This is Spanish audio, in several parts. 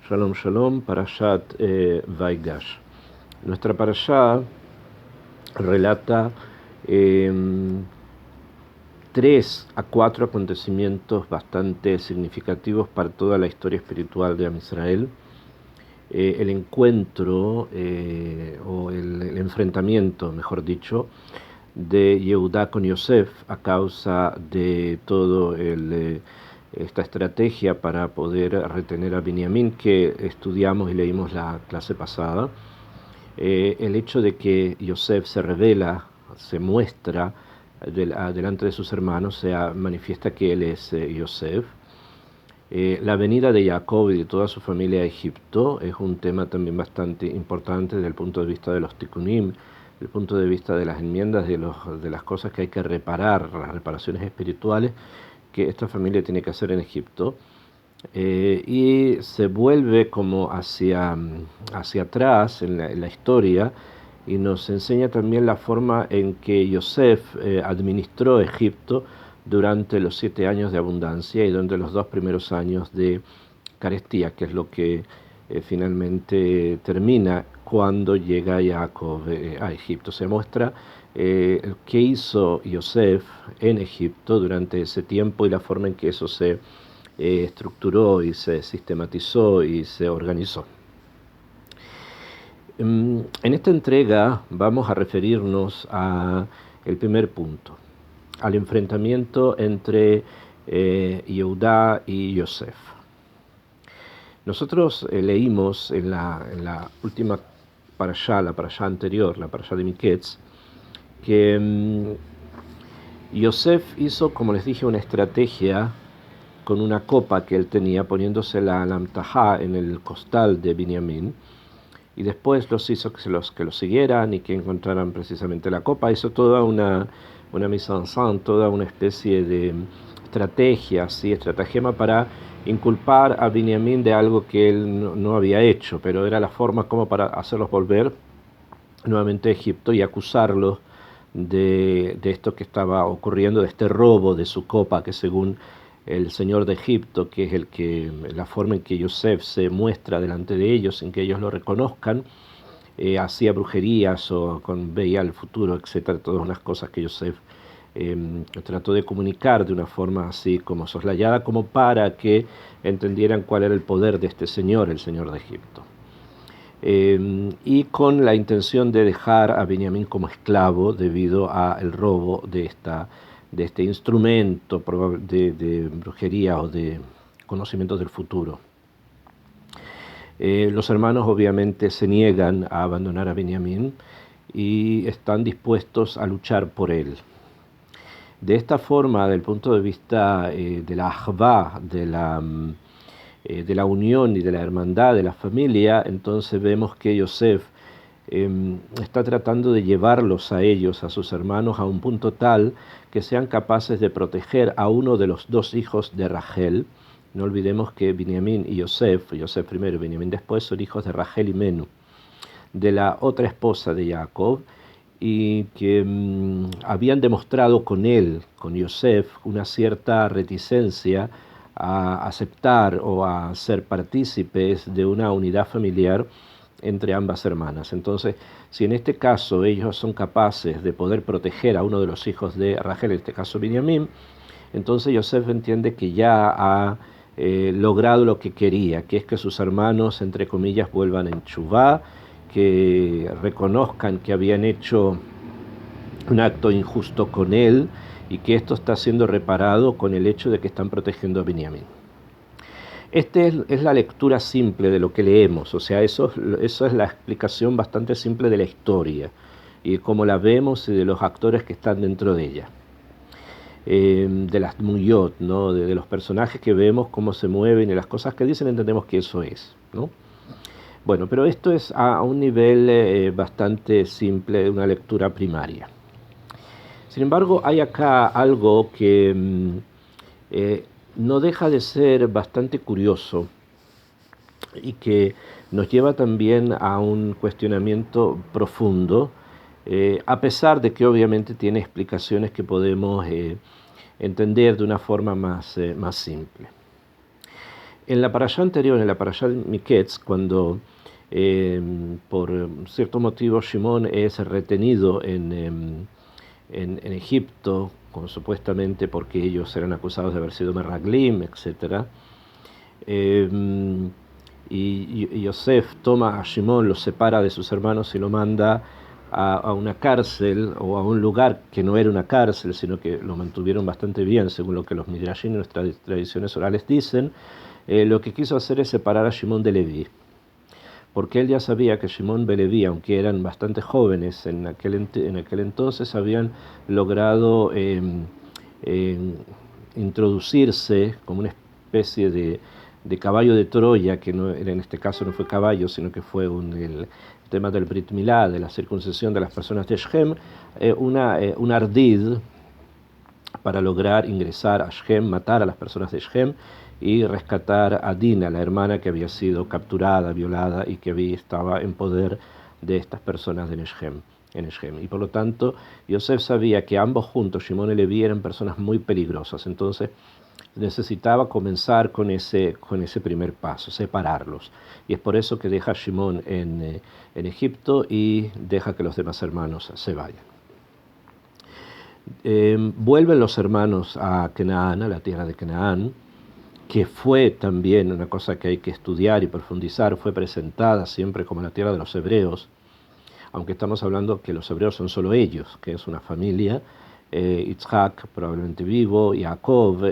Shalom Shalom, Parashat Vaigash. Nuestra parashá relata 3 a 4 acontecimientos bastante significativos para toda la historia espiritual de Am Israel. El encuentro o el enfrentamiento, mejor dicho, de Yehudá con Yosef a causa de todo esta estrategia para poder retener a Binyamin que estudiamos y leímos la clase pasada. El hecho de que Yosef se revela, se muestra delante de sus hermanos, se manifiesta que él es Yosef. La venida de Jacob y de toda su familia a Egipto es un tema también bastante importante desde el punto de vista de los tikkunim, desde el punto de vista de las enmiendas, de las cosas que hay que reparar, las reparaciones espirituales que esta familia tiene que hacer en Egipto. Y se vuelve como hacia atrás en la historia y nos enseña también la forma en que Yosef administró Egipto durante los 7 años de abundancia y durante los 2 primeros años de carestía, que es lo que finalmente termina cuando llega Jacob a Egipto. Se muestra qué hizo Yosef en Egipto durante ese tiempo y la forma en que eso se estructuró y se sistematizó y se organizó. En esta entrega vamos a referirnos al primer punto, al enfrentamiento entre Yehudá y Yosef. Nosotros leímos en la última parashá, la parashá anterior, la parashá de Miketz, que Yosef hizo, como les dije, una estrategia con una copa que él tenía, poniéndosela a la amtajá en el costal de Binyamin, y después los hizo que los siguieran y que encontraran precisamente la copa. Hizo toda una mise en scène, toda una especie de estrategia, estratagema para inculpar a Binyamin de algo que él no había hecho, pero era la forma como para hacerlos volver nuevamente a Egipto y acusarlos de esto que estaba ocurriendo, de este robo de su copa, que según el señor de Egipto, que es la forma en que Yosef se muestra delante de ellos, en que ellos lo reconozcan, hacía brujerías o veía el futuro, etcétera, todas unas cosas que Yosef trató de comunicar de una forma así como soslayada, como para que entendieran cuál era el poder de este señor, el señor de Egipto. Y con la intención de dejar a Binyamin como esclavo debido al robo de este instrumento de brujería o de conocimientos del futuro. Los hermanos obviamente se niegan a abandonar a Binyamin y están dispuestos a luchar por él. De esta forma, desde el punto de vista de la ahvá, de la unión y de la hermandad de la familia, entonces vemos que Yosef está tratando de llevarlos a ellos, a sus hermanos, a un punto tal que sean capaces de proteger a uno de los 2 hijos de Rachel. No olvidemos que Binyamin y Yosef primero y Binyamin después, son hijos de Rachel y Menú, de la otra esposa de Jacob, y que habían demostrado con él, con Yosef, una cierta reticencia a aceptar o a ser partícipes de una unidad familiar entre ambas hermanas. Entonces, si en este caso ellos son capaces de poder proteger a uno de los hijos de Rachel, en este caso Binyamin, entonces Yosef entiende que ya ha logrado lo que quería, que es que sus hermanos, entre comillas, vuelvan en Teshuvá, que reconozcan que habían hecho un acto injusto con él y que esto está siendo reparado con el hecho de que están protegiendo a Binyamin. Esta es la lectura simple de lo que leemos, o sea, eso es la explicación bastante simple de la historia y cómo la vemos y de los actores que están dentro de ella. De las muyot, ¿no? de los personajes que vemos, cómo se mueven y las cosas que dicen, entendemos que eso es, ¿no? Bueno, pero esto es a un nivel bastante simple, una lectura primaria. Sin embargo, hay acá algo que no deja de ser bastante curioso y que nos lleva también a un cuestionamiento profundo, a pesar de que obviamente tiene explicaciones que podemos entender de una forma más simple. En la parashá anterior, en la parashá de Miketz, cuando por cierto motivo Shimón es retenido en Egipto, como supuestamente porque ellos eran acusados de haber sido meraglim, etc. Y Yosef toma a Shimón, lo separa de sus hermanos y lo manda a una cárcel o a un lugar que no era una cárcel, sino que lo mantuvieron bastante bien, según lo que los midrashim y nuestras tradiciones orales dicen. Lo que quiso hacer es separar a Shimón de Leví, porque él ya sabía que Shimón y Leví, aunque eran bastante jóvenes en aquel entonces, habían logrado introducirse como una especie de caballo de Troya, que no, en este caso no fue caballo, sino que fue el tema del Brit Milá, de la circuncisión de las personas de Shem, un ardid para lograr ingresar a Shem, matar a las personas de Shem y rescatar a Dina, la hermana que había sido capturada, violada y que estaba en poder de estas personas de Shem. Y por lo tanto, Yosef sabía que ambos juntos, Shimón y Leví, eran personas muy peligrosas. Entonces necesitaba comenzar con ese primer paso, separarlos. Y es por eso que deja a Shimón en Egipto y deja que los demás hermanos se vayan. Vuelven los hermanos a Canaán, a la tierra de Canaán, que fue también una cosa que hay que estudiar y profundizar, fue presentada siempre como la tierra de los hebreos, aunque estamos hablando que los hebreos son solo ellos, que es una familia, Yitzhak probablemente vivo, Jacob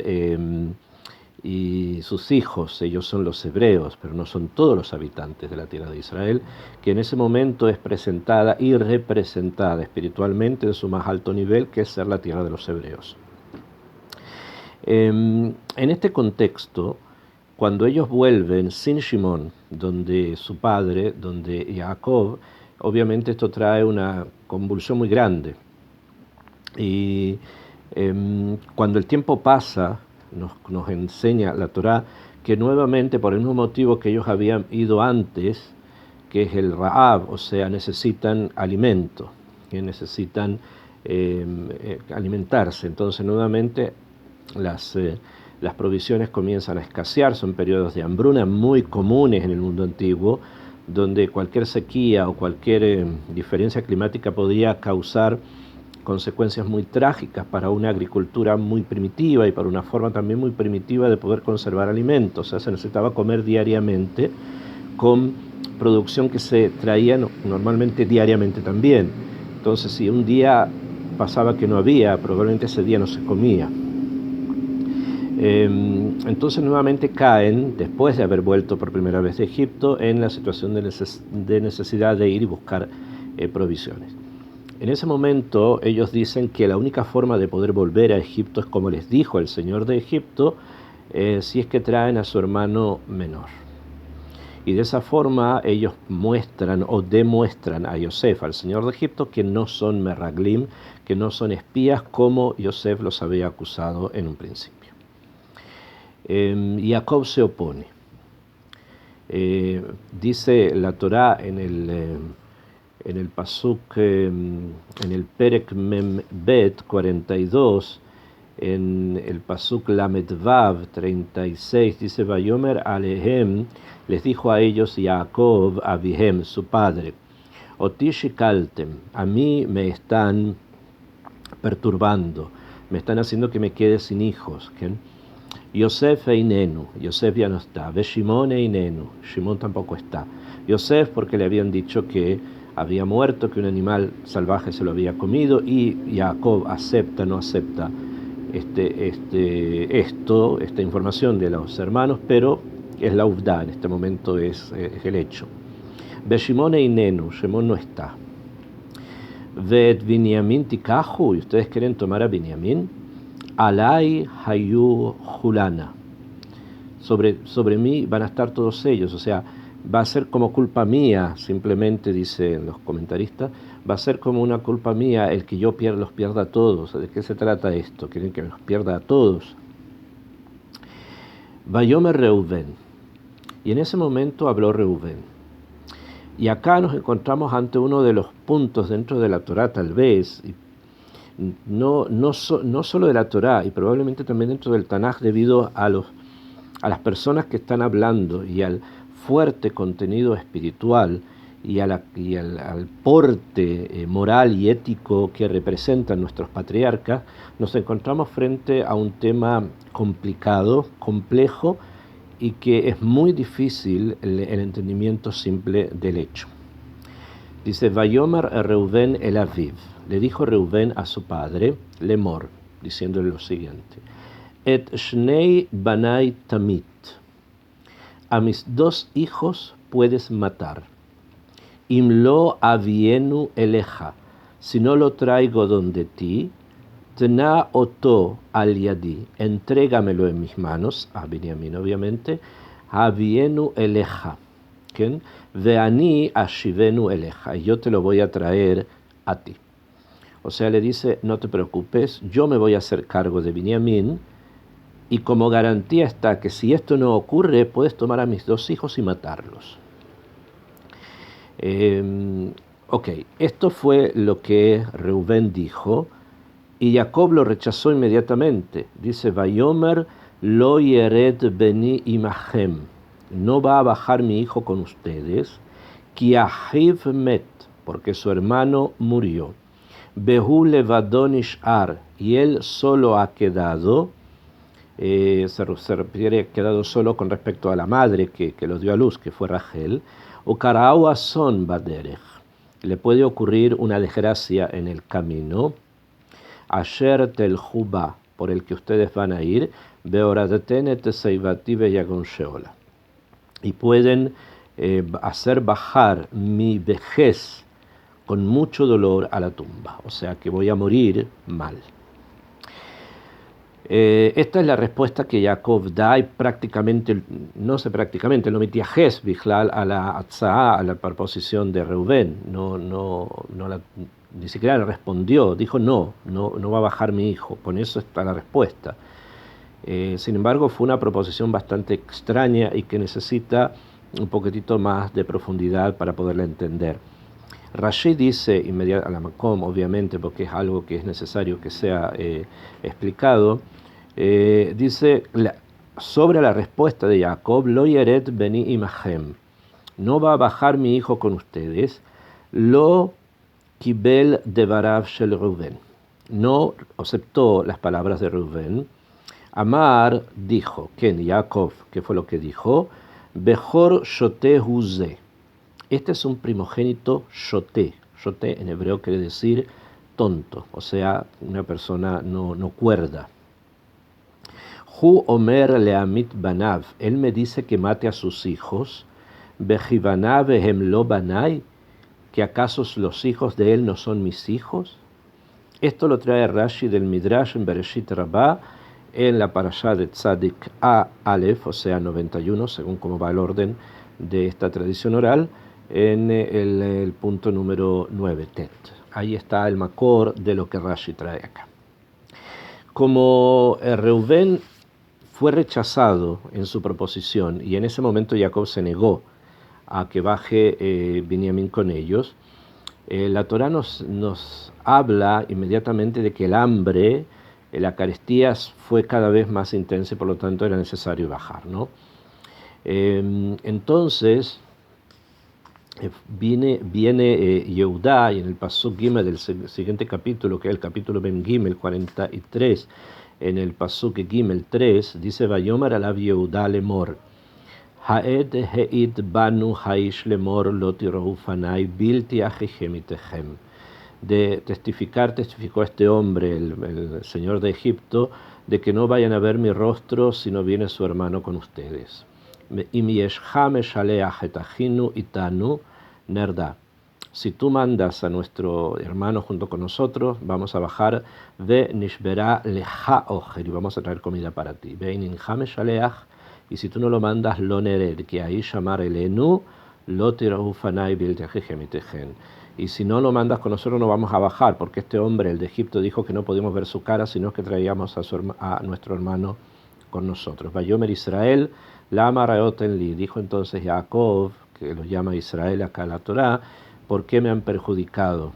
y sus hijos, ellos son los hebreos, pero no son todos los habitantes de la tierra de Israel, que en ese momento es presentada y representada espiritualmente en su más alto nivel, que es ser la tierra de los hebreos. En este contexto, cuando ellos vuelven sin Shimón, donde su padre, donde Jacob, obviamente esto trae una convulsión muy grande. Y cuando el tiempo pasa, nos enseña la Torá que nuevamente, por el mismo motivo que ellos habían ido antes, que es el Ra'ab, o sea, necesitan alimento, que necesitan alimentarse. Entonces, nuevamente, las provisiones comienzan a escasear, son periodos de hambruna muy comunes en el mundo antiguo, donde cualquier sequía o cualquier diferencia climática podría causar consecuencias muy trágicas para una agricultura muy primitiva y para una forma también muy primitiva de poder conservar alimentos. O sea, se necesitaba comer diariamente con producción que se traía normalmente diariamente también. Entonces, si un día pasaba que no había, probablemente ese día no se comía. Entonces nuevamente caen, después de haber vuelto por primera vez de Egipto, en la situación de necesidad de ir y buscar provisiones. En ese momento ellos dicen que la única forma de poder volver a Egipto es como les dijo el señor de Egipto, si es que traen a su hermano menor. Y de esa forma ellos muestran o demuestran a Yosef, al señor de Egipto, que no son meraglim, que no son espías como Yosef los había acusado en un principio. Jacob se opone. Dice la Torá en el pasuk, en el Perek Mem Bet 42, en el pasuk Lamed Vav 36, dice Vayomer Alehem, les dijo a ellos Jacob Abihem, su padre, Oti shikaltem, a mí me están perturbando, me están haciendo que me quede sin hijos. Yosef einenu, Yosef ya no está. Ve Shimón einenu, Shimón tampoco está. Yosef porque le habían dicho que había muerto, que un animal salvaje se lo había comido, y Jacob acepta, no acepta esta información de los hermanos, pero es la uvda, en este momento es el hecho. Ve Shimón einenu, Shimón no está. Ve Binyamin tikahu, y ustedes quieren tomar a Binyamin. Alay hayu julana, sobre mí van a estar todos ellos, o sea, va a ser como culpa mía, simplemente dicen los comentaristas, va a ser como una culpa mía el que yo los pierda a todos. ¿De qué se trata esto? ¿Quieren que me los pierda a todos? Vayomer Reubén, y en ese momento habló Reubén. Y acá nos encontramos ante uno de los puntos dentro de la Torá, tal vez, no solo de la Torá, y probablemente también dentro del Tanaj, debido a a las personas que están hablando y al fuerte contenido espiritual y al porte moral y ético que representan nuestros patriarcas, nos encontramos frente a un tema complicado, complejo, y que es muy difícil el entendimiento simple del hecho. Dice, Vayomer Reuben el Aviv, le dijo Reuben a su padre, Lemor, diciéndole lo siguiente, Et Shnei Banai Tamit, a mis 2 hijos puedes matar, Imlo Avienu Eleja, si no lo traigo donde ti, Tna Oto al Yadi, entrégamelo en mis manos, a Binyamin obviamente, Avienu Eleja, ¿quién? Veani ashivenu eleja, y yo te lo voy a traer a ti. O sea, le dice, no te preocupes, yo me voy a hacer cargo de Binyamin, y como garantía está que si esto no ocurre, puedes tomar a mis 2 hijos y matarlos. Ok, esto fue lo que Reubén dijo, y Jacob lo rechazó inmediatamente. Dice, Vayomer lo yered beni imahem, no va a bajar mi hijo con ustedes, ki ahiv met, porque su hermano murió, behu levadon ishar, y él solo ha quedado, se refiere quedado solo con respecto a la madre que lo dio a luz, que fue Rachel, o karau ason baderech, le puede ocurrir una desgracia en el camino, asher tel juba, por el que ustedes van a ir, beoraten et seivati beyagon sheola, y pueden hacer bajar mi vejez con mucho dolor a la tumba, o sea que voy a morir mal. Esta es la respuesta que Jacob da, y prácticamente, no sé prácticamente, lo metiajes bijlal a la atzaa, a la proposición de Reubén, ni siquiera le respondió, dijo no va a bajar mi hijo, con eso está la respuesta. Sin embargo, fue una proposición bastante extraña y que necesita un poquitito más de profundidad para poderla entender. Rashi dice, inmediatamente a la Makom, obviamente, porque es algo que es necesario que sea explicado, dice sobre la respuesta de Jacob, Lo yeret beni imahem, no va a bajar mi hijo con ustedes, Lo kibel devarav shel Reuven, no aceptó las palabras de Reuven. Amar dijo, ¿quién? Jacob, ¿qué fue lo que dijo? Bejor shote huze, este es un primogénito shote. Shote en hebreo quiere decir tonto, o sea, una persona no cuerda. Hu omer leamit banav, él me dice que mate a sus hijos. Bejivanav ehem lo banai, que acaso los hijos de él no son mis hijos. Esto lo trae Rashi del Midrash en Bereshit Rabbah, en la parashá de Tzadik A Aleph, o sea 91, según cómo va el orden de esta tradición oral, en el punto número 9, Tet. Ahí está el makor de lo que Rashi trae acá. Como Reubén fue rechazado en su proposición, y en ese momento Jacob se negó a que baje Binyamin con ellos, la Torá nos habla inmediatamente de que el hambre, la carestía fue cada vez más intensa y por lo tanto era necesario bajar, ¿no? Entonces viene Yehudá, y en el Pasuk Gimel del siguiente capítulo, que es el capítulo Ben Gimel 43, en el Pasuk Gimel 3, dice Vayomer alav Yehudá lemor, Haed heid banu haish lemor lo tirou fanai bilti achichem itechem. Testificó este hombre, el señor de Egipto, de que no vayan a ver mi rostro si no viene su hermano con ustedes. Im yeshcha meshaleach et achinu itanu nerda. Si tú mandas a nuestro hermano junto con nosotros, vamos a bajar ve nishbera lecha ocher, y vamos a traer comida para ti. Ve inincha meshaleach, y si tú no lo mandas, lo nered, que ahí llamar elenu, lo tirau fanai biltejejem itejen. Y si no lo mandas con nosotros, no vamos a bajar, porque este hombre, el de Egipto, dijo que no podíamos ver su cara, sino que traíamos a nuestro hermano con nosotros. Vayomer Israel, lama raoten li, dijo entonces Jacob, que lo llama Israel acá en la Torá, ¿por qué me han perjudicado?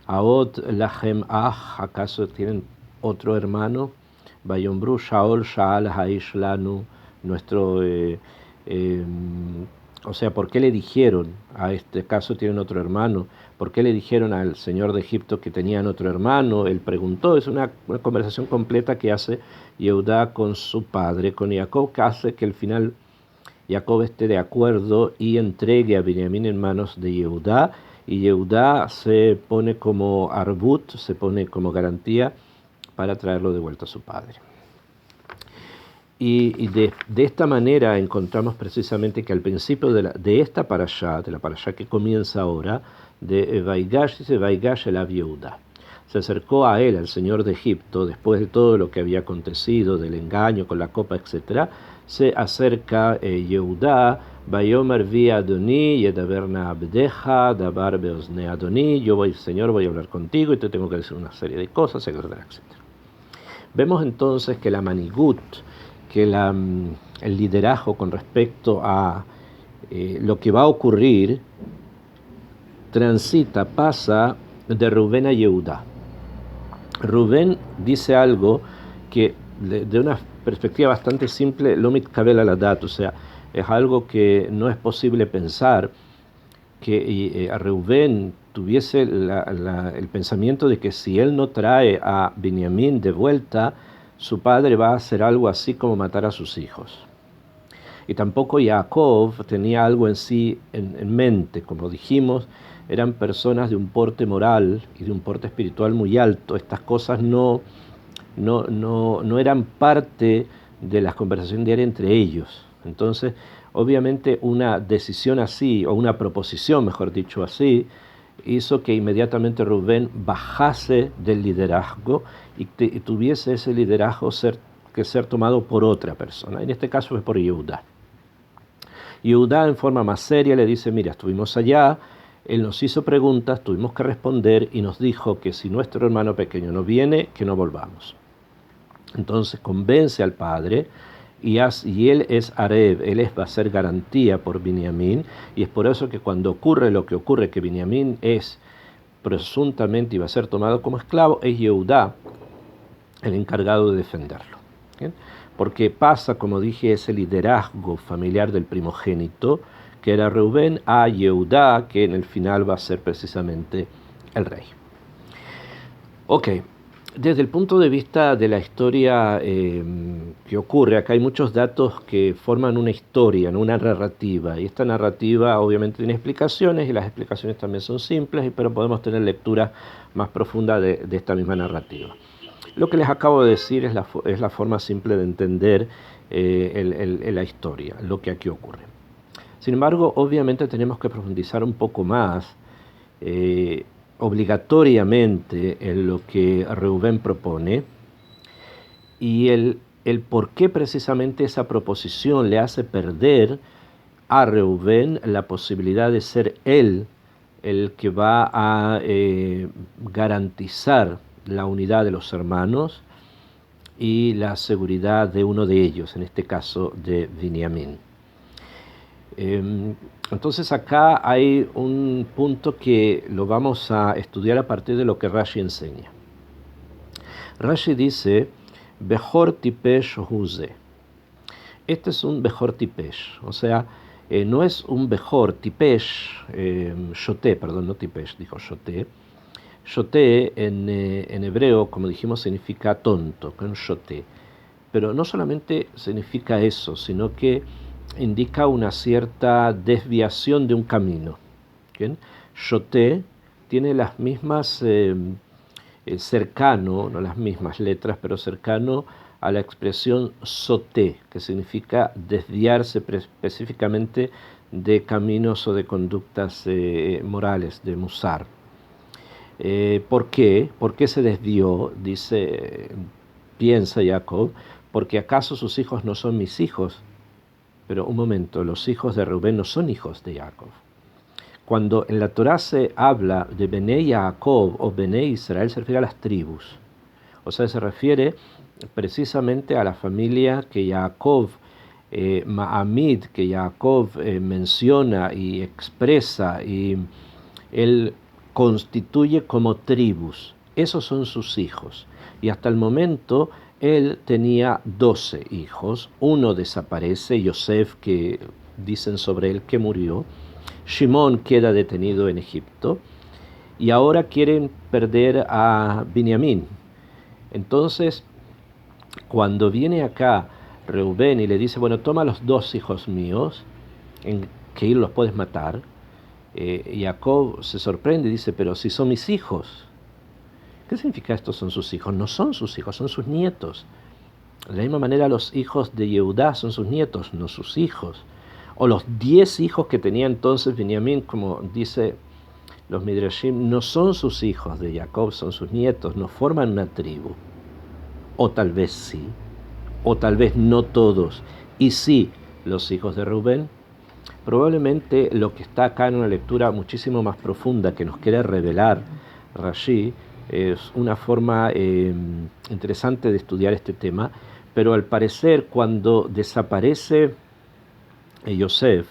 Aot lachem ¿acaso tienen otro hermano? Vayombru Shaol Shaal Haish Lanu nuestro, eh, o sea, ¿por qué le dijeron, a este caso tienen otro hermano, por qué le dijeron al señor de Egipto que tenían otro hermano? Él preguntó, es una conversación completa que hace Yehudá con su padre, con Jacob, que hace que al final Jacob esté de acuerdo y entregue a Benjamín en manos de Yehudá, y Yehudá se pone como arbut, se pone como garantía para traerlo de vuelta a su padre. Y de esta manera encontramos precisamente que al principio de esta parashá, de la parashá que comienza ahora, de Vaigash, dice Vaigash el Yehudá. Se acercó a él, al señor de Egipto, después de todo lo que había acontecido, del engaño con la copa, etc. Se acerca Yehudá, Vayomer vi Adoni, Yedaberna Abdeja, Dabar Beosne Adoni, yo voy, Señor, voy a hablar contigo y te tengo que decir una serie de cosas, etc. Vemos entonces que la manigut, que el liderazgo con respecto a lo que va a ocurrir, pasa de Rubén a Yehudá. Rubén dice algo que de una perspectiva bastante simple, lomit kabel aladat, o sea, es algo que no es posible pensar, que a Rubén tuviese el pensamiento de que si él no trae a Binyamin de vuelta, su padre va a hacer algo así como matar a sus hijos. Y tampoco Jacob tenía algo en sí en mente. Como dijimos, eran personas de un porte moral y de un porte espiritual muy alto. Estas cosas no eran parte de las conversaciones diarias entre ellos. Entonces, obviamente una decisión así, o una proposición, mejor dicho así, hizo que inmediatamente Rubén bajase del liderazgo y tuviese ese liderazgo que ser tomado por otra persona. En este caso fue por Yehudá. Yehudá en forma más seria le dice, mira, estuvimos allá, él nos hizo preguntas, tuvimos que responder y nos dijo que si nuestro hermano pequeño no viene, que no volvamos. Entonces convence al padre y él es Areb, va a ser garantía por Binyamin, y es por eso que cuando ocurre lo que ocurre, que Binyamin es presuntamente iba a ser tomado como esclavo, es Yehudá el encargado de defenderlo. ¿Bien? Porque pasa, como dije, ese liderazgo familiar del primogénito, que era Reubén, a Yehudá, que en el final va a ser precisamente el rey. Ok, desde el punto de vista de la historia que ocurre, acá hay muchos datos que forman una historia, ¿no? Una narrativa, y esta narrativa obviamente tiene explicaciones, y las explicaciones también son simples, pero podemos tener lectura más profunda de esta misma narrativa. Lo que les acabo de decir es la forma simple de entender la historia, lo que aquí ocurre. Sin embargo, obviamente tenemos que profundizar un poco más, obligatoriamente, en lo que Reubén propone, y el por qué precisamente esa proposición le hace perder a Reubén la posibilidad de ser él el que va a garantizar la unidad de los hermanos y la seguridad de uno de ellos, en este caso de Binyamin. Entonces acá hay un punto que lo vamos a estudiar a partir de lo que Rashi enseña. Rashi dice, Bejor tipesh huze. Este es un Bejor tipesh, o sea, no es un Bejor tipesh, shoté, perdón, no tipesh, dijo shoté. Shoté en hebreo, como dijimos, significa tonto, con shoté. Pero no solamente significa eso, sino que indica una cierta desviación de un camino. ¿Bien? Shoté tiene las mismas, cercano, no las mismas letras, pero cercano a la expresión soté, que significa desviarse específicamente de caminos o de conductas morales, de musar. ¿Por qué? ¿Por qué se desvió? Piensa Jacob, porque acaso sus hijos no son mis hijos. Pero un momento, los hijos de Rubén no son hijos de Jacob. Cuando en la Torá se habla de Benei Jacob o Benei Israel, se refiere a las tribus. O sea, se refiere precisamente a la familia que Jacob, Ma'amid, que Jacob menciona y expresa, y él constituye como tribus. Esos son sus hijos. Y hasta el momento Él tenía 12 hijos, uno desaparece, Yosef, que dicen sobre él que murió, Shimón queda detenido en Egipto, y ahora quieren perder a Binyamin. Entonces, cuando viene acá Reubén y le dice, bueno, toma los 2 hijos míos, en que los puedes matar, Jacob se sorprende y dice, pero si son mis hijos. ¿Qué significa estos son sus hijos? No son sus hijos, son sus nietos. De la misma manera los hijos de Yehudá son sus nietos, no sus hijos. O los 10 hijos que tenía entonces Binyamin, como dice los Midrashim, no son sus hijos de Jacob, son sus nietos, no forman una tribu. O tal vez sí, o tal vez no todos. Y sí, los hijos de Rubén. Probablemente lo que está acá en una lectura muchísimo más profunda que nos quiere revelar Rashi es una forma interesante de estudiar este tema, pero al parecer cuando desaparece Yosef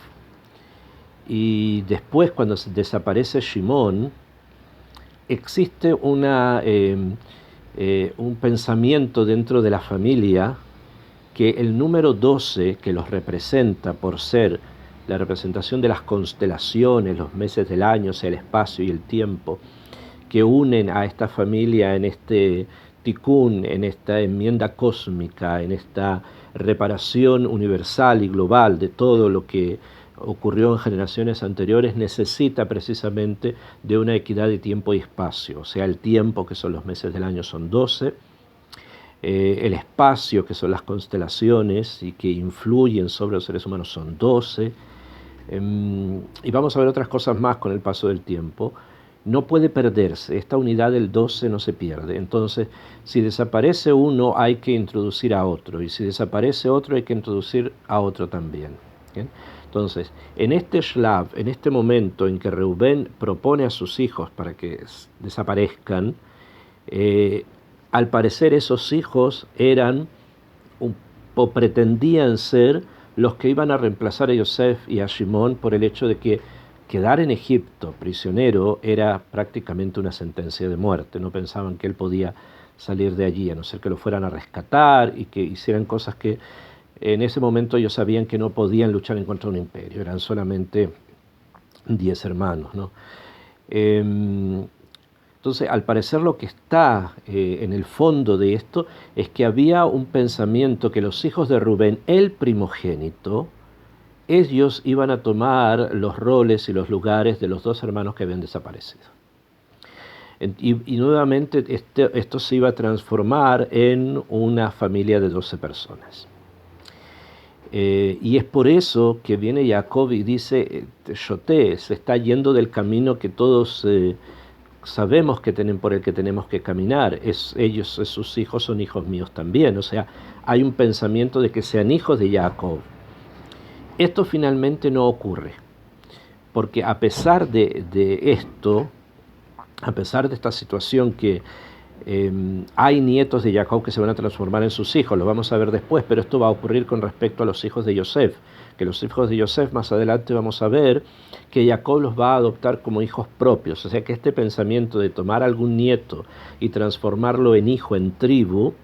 y después cuando desaparece Shimón, existe un pensamiento dentro de la familia que el número 12, que los representa por ser la representación de las constelaciones, los meses del año, o sea, el espacio y el tiempo, que unen a esta familia en este tikkun, en esta enmienda cósmica, en esta reparación universal y global de todo lo que ocurrió en generaciones anteriores, necesita precisamente de una equidad de tiempo y espacio. O sea, el tiempo, que son los meses del año, son 12, el espacio, que son las constelaciones y que influyen sobre los seres humanos, son 12, y vamos a ver otras cosas más con el paso del tiempo. No puede perderse, esta unidad del 12 no se pierde. Entonces, si desaparece uno, hay que introducir a otro, y si desaparece otro, hay que introducir a otro también. ¿Bien? Entonces, en este shlav, en este momento en que Reubén propone a sus hijos para que desaparezcan, al parecer esos hijos eran o pretendían ser los que iban a reemplazar a Yosef y a Shimón, por el hecho de que quedar en Egipto prisionero era prácticamente una sentencia de muerte. No pensaban que él podía salir de allí, a no ser que lo fueran a rescatar y que hicieran cosas que en ese momento ellos sabían que no podían luchar en contra de un imperio, eran solamente 10 hermanos, ¿no? Entonces, al parecer lo que está en el fondo de esto es que había un pensamiento que los hijos de Rubén, el primogénito, ellos iban a tomar los roles y los lugares de los 2 hermanos que habían desaparecido. Y nuevamente esto se iba a transformar en una familia de 12 personas. Y es por eso que viene Jacob y dice, Shoté, se está yendo del camino que todos sabemos que por el que tenemos que caminar. Sus hijos son hijos míos también. O sea, hay un pensamiento de que sean hijos de Jacob. Esto finalmente no ocurre, porque a pesar de esto, a pesar de esta situación que hay nietos de Jacob que se van a transformar en sus hijos, lo vamos a ver después, pero esto va a ocurrir con respecto a los hijos de Yosef, que los hijos de Yosef más adelante vamos a ver que Jacob los va a adoptar como hijos propios, o sea que este pensamiento de tomar algún nieto y transformarlo en hijo, en tribu,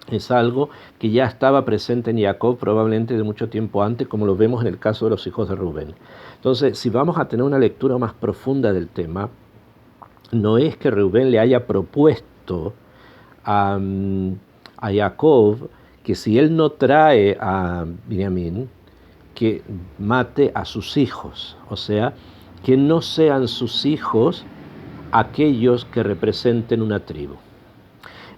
es algo que ya estaba presente en Jacob probablemente de mucho tiempo antes, como lo vemos en el caso de los hijos de Rubén. Entonces, si vamos a tener una lectura más profunda del tema, no es que Rubén le haya propuesto a Jacob que si él no trae a Binyamin, que mate a sus hijos, o sea, que no sean sus hijos aquellos que representen una tribu.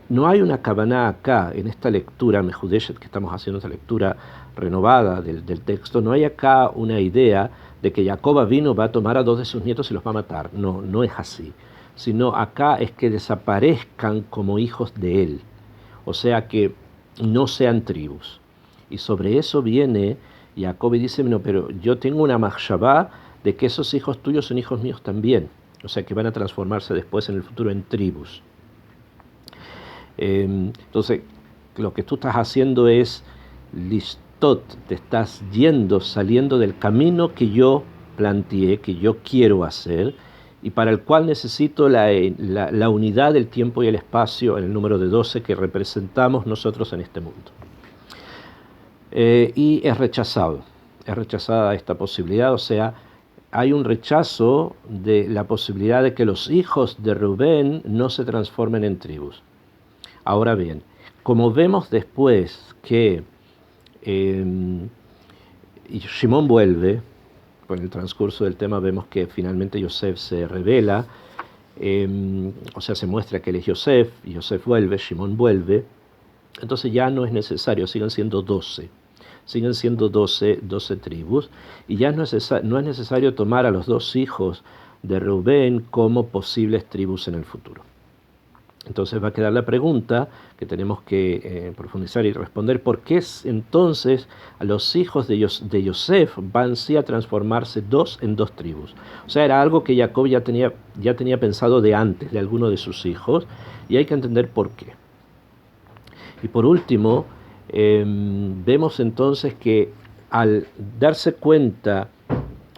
No hay una kavaná acá, en esta lectura, Mehudeshet, que estamos haciendo, esta lectura renovada del texto, no hay acá una idea de que Jacob vino, va a tomar a 2 de sus nietos y los va a matar. No, no es así. Sino acá es que desaparezcan como hijos de él. O sea, que no sean tribus. Y sobre eso viene Jacob y dice, no, pero yo tengo una machshavá de que esos hijos tuyos son hijos míos también. O sea, que van a transformarse después en el futuro en tribus. Entonces, lo que tú estás haciendo es listot, te estás saliendo del camino que yo planteé, que yo quiero hacer, y para el cual necesito la unidad del tiempo y el espacio en el número de 12 que representamos nosotros en este mundo. Y es rechazada esta posibilidad, o sea, hay un rechazo de la posibilidad de que los hijos de Rubén no se transformen en tribus. Ahora bien, como vemos después que Shimón vuelve, con el transcurso del tema vemos que finalmente Yosef se revela, o sea, se muestra que él es Yosef, y Yosef vuelve, Shimón vuelve, entonces ya no es necesario, siguen siendo 12 tribus, y ya no es necesario tomar a los dos hijos de Reubén como posibles tribus en el futuro. Entonces va a quedar la pregunta que tenemos que profundizar y responder: ¿por qué entonces a los hijos de Yosef van sí a transformarse en dos tribus? O sea, era algo que Jacob ya tenía pensado de antes, de alguno de sus hijos, y hay que entender por qué. Y por último, vemos entonces que al darse cuenta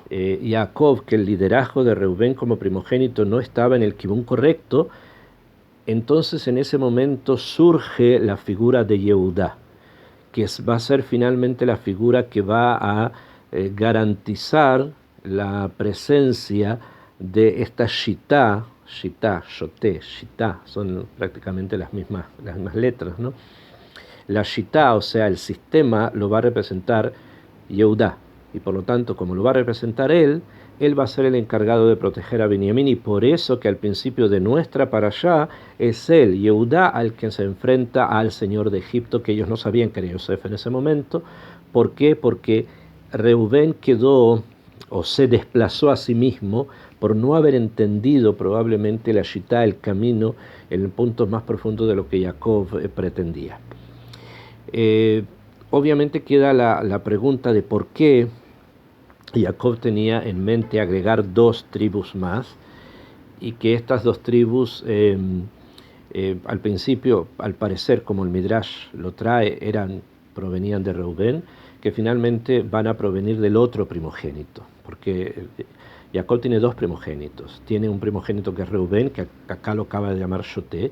Jacob que el liderazgo de Reubén como primogénito no estaba en el kibún correcto, entonces en ese momento surge la figura de Yehudá, que va a ser finalmente la figura que va a garantizar la presencia de esta shitá, shoté, shitá, son prácticamente las mismas letras, ¿no? La shitá, o sea, el sistema, lo va a representar Yehudá, y por lo tanto, como lo va a representar él va a ser el encargado de proteger a Binyamin, y por eso que al principio de nuestra parashá es él, Yehudá, al que se enfrenta al señor de Egipto, que ellos no sabían que era Yosef en ese momento. ¿Por qué? Porque Reubén quedó o se desplazó a sí mismo por no haber entendido probablemente la shitá, el camino, en el punto más profundo de lo que Jacob pretendía. Obviamente queda la pregunta de por qué Jacob tenía en mente agregar dos tribus más, y que estas dos tribus al principio, al parecer, como el Midrash lo trae, provenían de Reubén, que finalmente van a provenir del otro primogénito, porque Jacob tiene dos primogénitos. Tiene un primogénito que es Reubén, que acá lo acaba de llamar Shoté,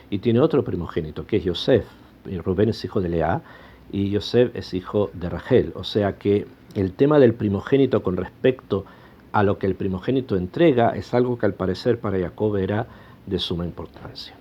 y tiene otro primogénito que es Yosef. Reubén es hijo de Lea y Yosef es hijo de Rachel, o sea que el tema del primogénito con respecto a lo que el primogénito entrega es algo que al parecer para Jacob era de suma importancia.